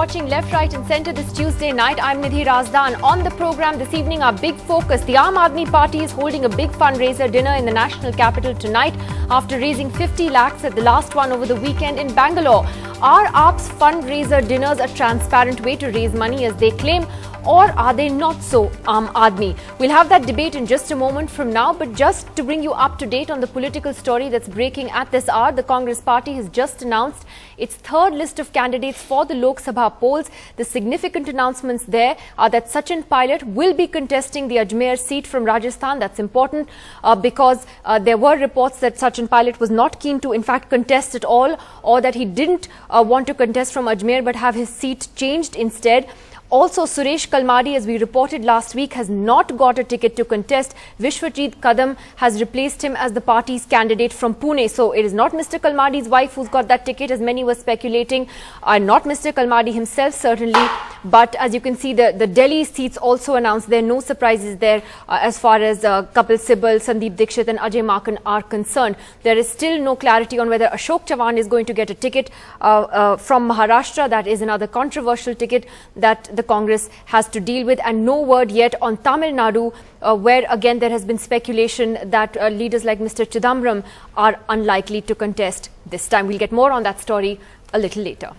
watching Left, Right and Centre this Tuesday night. I'm Nidhi Razdan. On the programme this evening, our big focus. The Aam Aadmi Party is holding a big fundraiser dinner in the national capital tonight after raising 50 lakhs at the last one over the weekend in Bangalore. Are AAP's fundraiser dinners a transparent way to raise money as they claim, or are they not so, Aam Aadmi? We'll have that debate in just a moment from now, but just to bring you up to date on the political story that's breaking at this hour, the Congress party has just announced its third list of candidates for the Lok Sabha polls. The significant announcements there are that Sachin Pilot will be contesting the Ajmer seat from Rajasthan. That's important because there were reports that Sachin Pilot was not keen to in fact contest at all, or that he didn't want to contest from Ajmer but have his seat changed instead. Also, Suresh Kalmadi, as we reported last week, has not got a ticket to contest. Vishwajit Kadam has replaced him as the party's candidate from Pune. So it is not Mr. Kalmadi's wife who's got that ticket, as many were speculating. Not Mr. Kalmadi himself, certainly. But as you can see, the Delhi seats also announced. There are no surprises there as far as Kapil Sibal, Sandeep Dikshit and Ajay Makan are concerned. There is still no clarity on whether Ashok Chavan is going to get a ticket from Maharashtra. That is another controversial ticket that the Congress has to deal with, and no word yet on Tamil Nadu, where again there has been speculation that leaders like Mr. Chidambaram are unlikely to contest this time. We'll get more on that story a little later.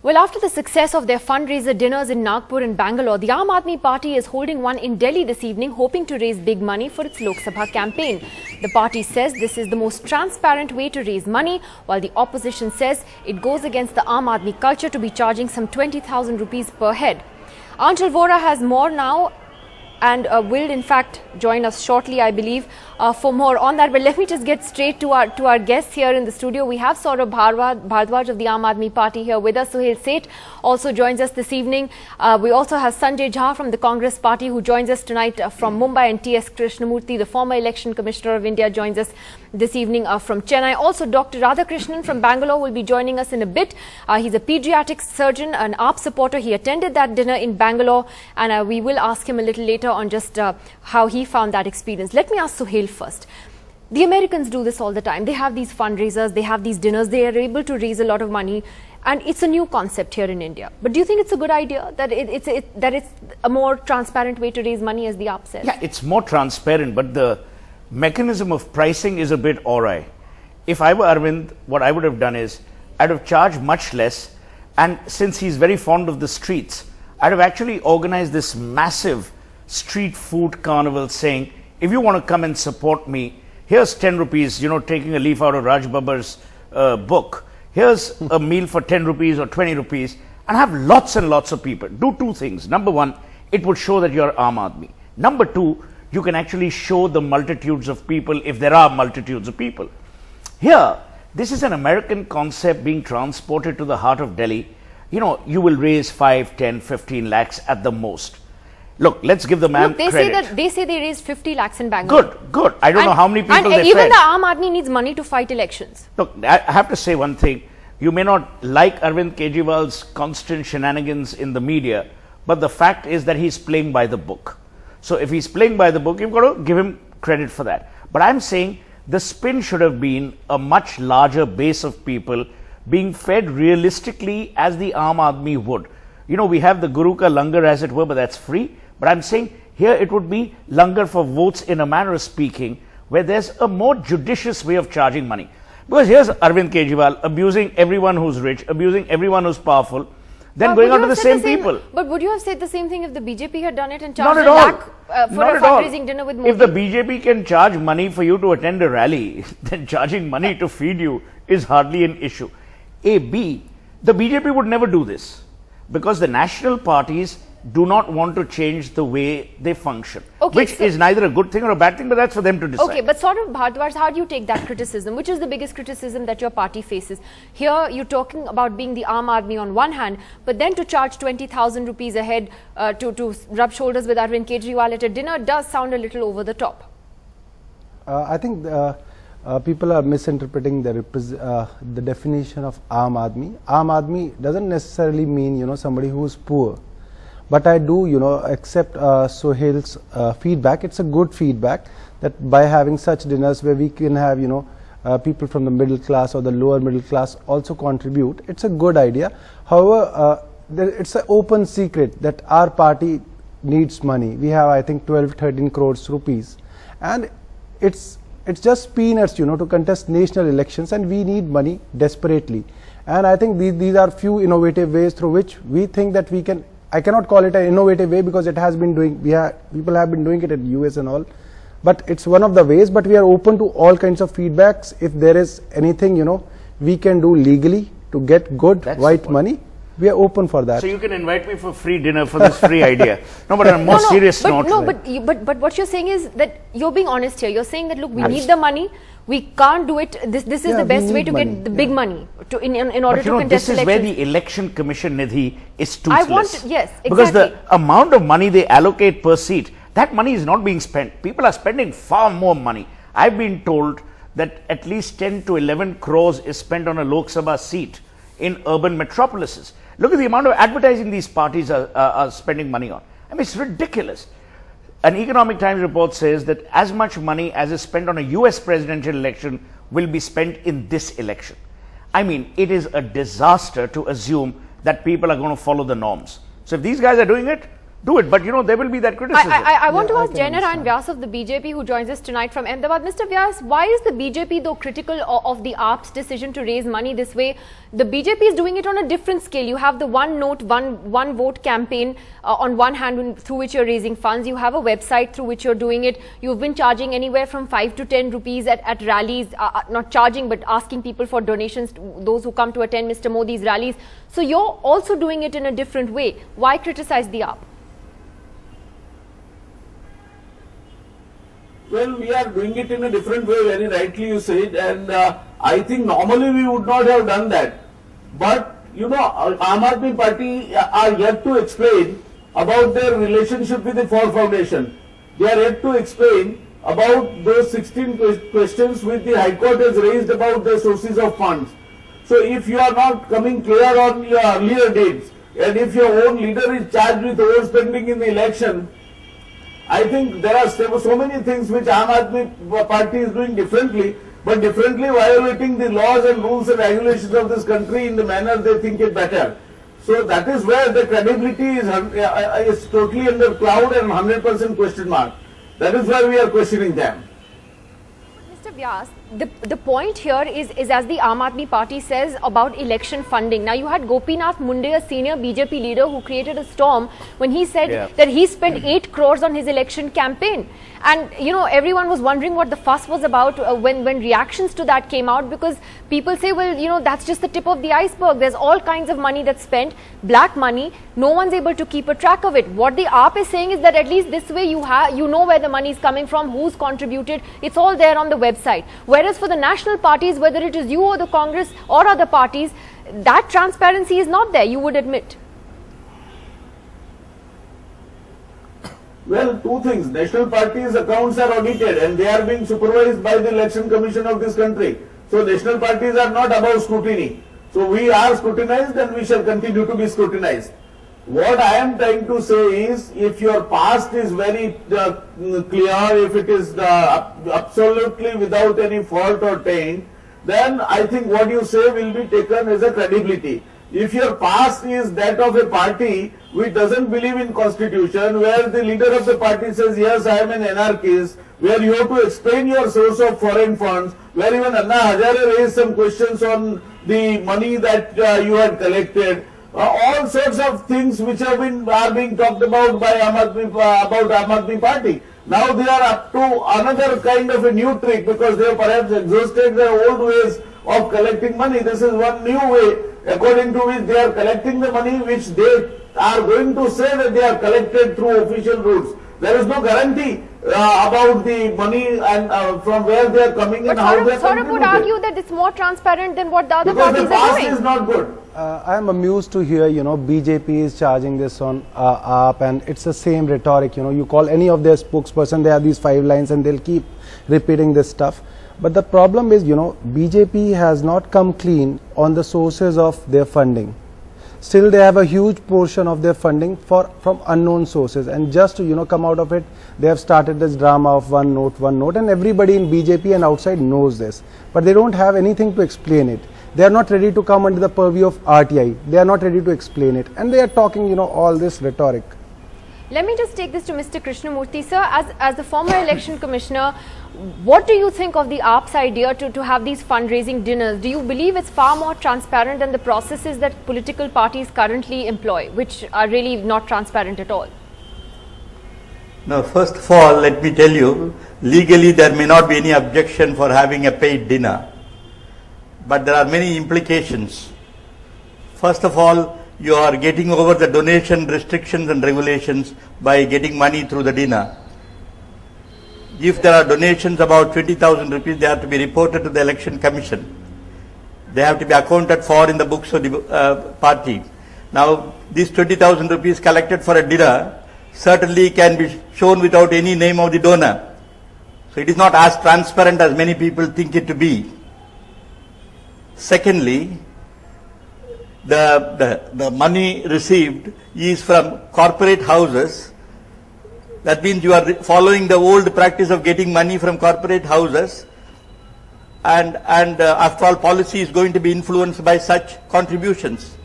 Well, after the success of their fundraiser dinners in Nagpur and Bangalore, the Aam Aadmi Party is holding one in Delhi this evening, hoping to raise big money for its Lok Sabha campaign. The party says this is the most transparent way to raise money, while the opposition says it goes against the Aam Aadmi culture to be charging some 20,000 rupees per head. Anshul Vora has more now and will in fact join us shortly, I believe, for more on that. But let me just get straight to our guests here in the studio. We have Saurabh Bhardwaj of the Aam Aadmi Party here with us. Suhail Seth also joins us this evening. We also have Sanjay Jha from the Congress Party, who joins us tonight from Mumbai, and T.S. Krishnamurthy, the former Election Commissioner of India, joins us this evening from Chennai. Also, Dr. Radhakrishnan from Bangalore will be joining us in a bit. He's a pediatric surgeon, an AAP supporter. He attended that dinner in Bangalore, and we will ask him a little later on just how he found that experience. Let me ask Suhail first. The Americans do this all the time. They have these fundraisers, they have these dinners, they are able to raise a lot of money, and it's a new concept here in India. But do you think it's a good idea that it's a more transparent way to raise money, as the AAP says? Yeah, it's more transparent, but the mechanism of pricing is a bit awry. If I were Arvind, what I would have done is I'd have charged much less, and since he's very fond of the streets, I'd have actually organized this massive street food carnival saying, if you want to come and support me, here's 10 rupees, taking a leaf out of Raj Babbar's book. Here's a meal for 10 rupees or 20 rupees, and have lots and lots of people. Do two things. Number one, it would show that you're Aam Aadmi. Number two, you can actually show the multitudes of people, if there are multitudes of people. Here, this is an American concept being transported to the heart of Delhi. You will raise 5, 10, 15 lakhs at the most. Look, let's give the man credit. They say they raised 50 lakhs in Bangalore. Good. I don't know how many people they fed. Even the Aam Aadmi needs money to fight elections. Look, I have to say one thing. You may not like Arvind Kejriwal's constant shenanigans in the media, but the fact is that he's playing by the book. So if he's playing by the book, you've got to give him credit for that. But I'm saying the spin should have been a much larger base of people being fed realistically as the Aam Aadmi would. We have the Guru Ka Langar, as it were, but that's free. But I'm saying here it would be langar for votes, in a manner of speaking, where there's a more judicious way of charging money. Because here's Arvind Kejriwal abusing everyone who's rich, abusing everyone who's powerful, then going on to the same people. But would you have said the same thing if the BJP had done it and charged a lakh for a fundraising dinner with Modi? If the BJP can charge money for you to attend a rally, then charging money to feed you is hardly an issue. B, the BJP would never do this, because the national parties do not want to change the way they function, which is neither a good thing or a bad thing, but that's for them to decide. Okay, but Saurabh Bhardwaj, how do you take that criticism? Which is the biggest criticism that your party faces? Here, you're talking about being the Aam Aadmi on one hand, but then to charge 20,000 rupees a head to rub shoulders with Arvind Kejriwal at a dinner does sound a little over the top. I think people are misinterpreting the definition of Aam Aadmi. Aam Aadmi doesn't necessarily mean, somebody who is poor. But I do, accept Suhail's feedback. It's a good feedback that by having such dinners where we can have, people from the middle class or the lower middle class also contribute. It's a good idea. However, it's an open secret that our party needs money. We have, I think, 12-13 crores rupees, and it's just peanuts, to contest national elections, and we need money desperately. And I think these are few innovative ways through which we think that we can. I cannot call it an innovative way because it has been doing. People have been doing it in US and all, but it's one of the ways. But we are open to all kinds of feedbacks. If there is anything we can do legally to get good white money, we are open for that. So you can invite me for free dinner for this free idea. No, but on a more serious note. But what you're saying is that you're being honest here. You're saying that look, we need the money. We can't do it. This is the best way to get the big money in order to contest elections. This is where the Election Commission Nidhi is toothless. Yes, exactly. Because the amount of money they allocate per seat, that money is not being spent. People are spending far more money. I've been told that at least 10 to 11 crores is spent on a Lok Sabha seat in urban metropolises. Look at the amount of advertising these parties are spending money on. I mean, it's ridiculous. An Economic Times report says that as much money as is spent on a US presidential election will be spent in this election. I mean, it is a disaster to assume that people are going to follow the norms. So if these guys are doing it, do it. But there will be that criticism. I want to ask Jainarayan Vyas of the BJP, who joins us tonight from Ahmedabad. Mr. Vyas, why is the BJP though critical of the AAP's decision to raise money this way? The BJP is doing it on a different scale. You have the one note, one vote campaign on one hand through which you're raising funds. You have a website through which you're doing it. You've been charging anywhere from 5 to 10 rupees at rallies, not charging but asking people for donations, those who come to attend Mr. Modi's rallies. So you're also doing it in a different way. Why criticize the AAP? Well, we are doing it in a different way, very rightly you said, and I think normally we would not have done that. But, Aam Aadmi Party are yet to explain about their relationship with the Ford Foundation. They are yet to explain about those 16 questions which the High Court has raised about the sources of funds. So if you are not coming clear on your earlier dates, and if your own leader is charged with overspending in the election, I think there are so many things which Aam Aadmi Party is doing differently, but differently violating the laws and rules and regulations of this country in the manner they think it better. So that is where the credibility is totally under cloud and 100% question mark. That is why we are questioning them. Mr. Vyas, the point here is as the Aam Aadmi Party says about election funding. Now you had Gopinath Munde, a senior BJP leader, who created a storm when he said that he spent 8 crores on his election campaign. And everyone was wondering what the fuss was about when reactions to that came out, because people say, well, that's just the tip of the iceberg. There's all kinds of money that's spent, black money. No one's able to keep a track of it. What the AAP is saying is that at least this way you know where the money is coming from, who's contributed. It's all there on the website. Whereas for the national parties, whether it is you or the Congress or other parties, that transparency is not there, you would admit. Well, two things. National parties' accounts are audited and they are being supervised by the Election Commission of this country. So national parties are not above scrutiny. So we are scrutinized and we shall continue to be scrutinized. What I am trying to say is, if your past is very clear, if it is absolutely without any fault or taint, then I think what you say will be taken as a credibility. If your past is that of a party which doesn't believe in constitution, where the leader of the party says, yes, I am an anarchist, where you have to explain your source of foreign funds, where even Anna Hazare raised some questions on the money that you had collected, all sorts of things which are being talked about by Aam Aadmi Party. Now they are up to another kind of a new trick, because they have perhaps exhausted their old ways of collecting money. This is one new way, according to which they are collecting the money, which they are going to say that they are collected through official routes. There is no guarantee about the money and from where they are coming and how they are contributing. But would argue that it's more transparent than what the other parties are doing. Because the past is not good. I am amused to hear, BJP is charging this on AAP, and it's the same rhetoric. You call any of their spokesperson, they have these 5 lines and they'll keep repeating this stuff. But the problem is, BJP has not come clean on the sources of their funding. still they have a huge portion of their funding from unknown sources, and just to come out of it, they have started this drama of one note, and everybody in BJP and outside knows this, but they don't have anything to explain it. They are not ready to come under the purview of RTI. They are not ready to explain it, and they are talking all this rhetoric. Let me just take this to Mr. Krishnamurthy. Sir, as the former election commissioner, what do you think of the AAP's idea to have these fundraising dinners? Do you believe it's far more transparent than the processes that political parties currently employ, which are really not transparent at all? No, first of all, let me tell you, legally there may not be any objection for having a paid dinner, but there are many implications. First of all, you are getting over the donation restrictions and regulations by getting money through the dinner. If there are donations about 20,000 rupees, they have to be reported to the Election Commission. They have to be accounted for in the books of the party. Now, these 20,000 rupees collected for a dinner certainly can be shown without any name of the donor. So it is not as transparent as many people think it to be. Secondly, the money received is from corporate houses. That means you are following the old practice of getting money from corporate houses, and after all, policy is going to be influenced by such contributions.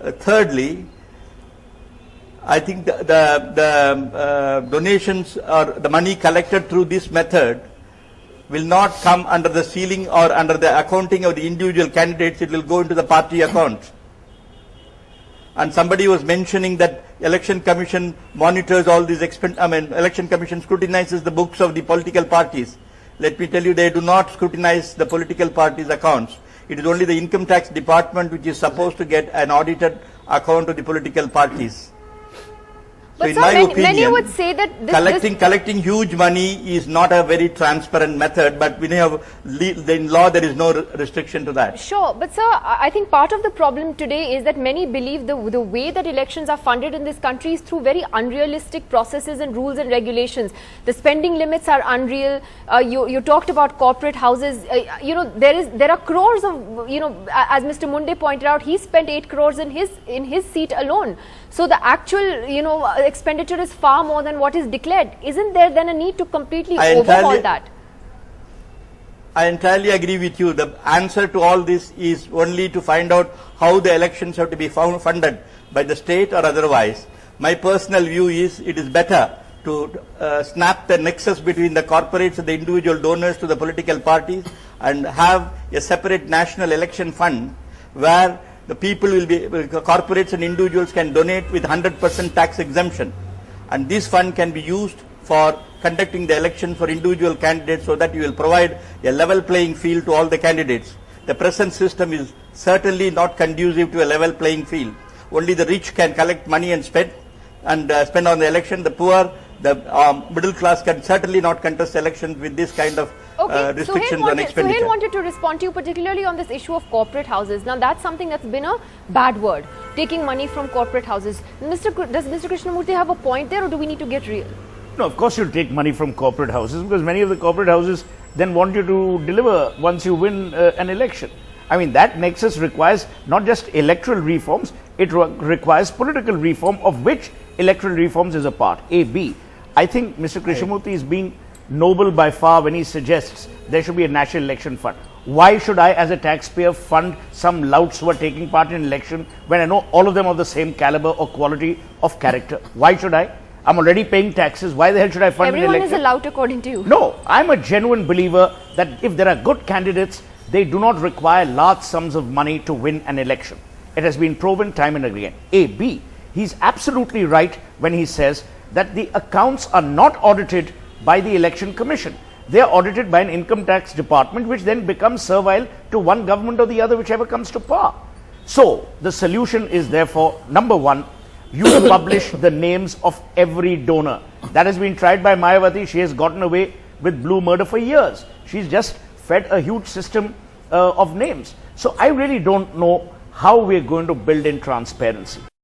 Thirdly, I think the donations or the money collected through this method will not come under the ceiling or under the accounting of the individual candidates. It will go into the party account. And somebody was mentioning that Election Commission monitors all these Election Commission scrutinizes the books of the political parties. Let me tell you, they do not scrutinize the political parties' accounts. It is only the Income Tax Department which is supposed to get an audited account of the political parties. But so in sir, my opinion, many would say that collecting huge money is not a very transparent method, but in law there is no restriction to that. Sure, but sir, I think part of the problem today is that many believe the way that elections are funded in this country is through very unrealistic processes and rules and regulations. The spending limits are unreal. You talked about corporate houses. There are crores of, as Mr. Munde pointed out, he spent 8 crores in his seat alone. So the actual, expenditure is far more than what is declared. Isn't there then a need to completely overhaul that? I entirely agree with you. The answer to all this is only to find out how the elections have to be funded by the state or otherwise. My personal view is it is better to snap the nexus between the corporates and the individual donors to the political parties and have a separate national election fund where the people will be, corporates and individuals can donate with 100% tax exemption. And this fund can be used for conducting the election for individual candidates so that you will provide a level playing field to all the candidates. The present system is certainly not conducive to a level playing field. Only the rich can collect money and spend on the election. The poor, the middle class can certainly not contest elections with this kind of restrictions on expenditure. Suhail wanted to respond to you particularly on this issue of corporate houses. Now that's something that's been a bad word, taking money from corporate houses. Does Mr. Krishnamurthy have a point there, or do we need to get real? No, of course you'll take money from corporate houses, because many of the corporate houses then want you to deliver once you win an election. I mean, that nexus requires not just electoral reforms, it requires political reform, of which electoral reforms is a part. A. B. I think Mr. Krishnamurthy is being noble by far when he suggests there should be a national election fund. Why should I, as a taxpayer, fund some louts who are taking part in election when I know all of them are the same caliber or quality of character? Why should I? I'm already paying taxes. Why the hell should I fund an election? Everyone is a lout according to you. No, I'm a genuine believer that if there are good candidates, they do not require large sums of money to win an election. It has been proven time and again. A. B. He's absolutely right when he says that the accounts are not audited by the Election Commission. They are audited by an income tax department, which then becomes servile to one government or the other, whichever comes to power. So the solution is therefore, number one, you publish the names of every donor. That has been tried by Mayawati. She has gotten away with blue murder for years. She's just fed a huge system of names. So I really don't know how we're going to build in transparency.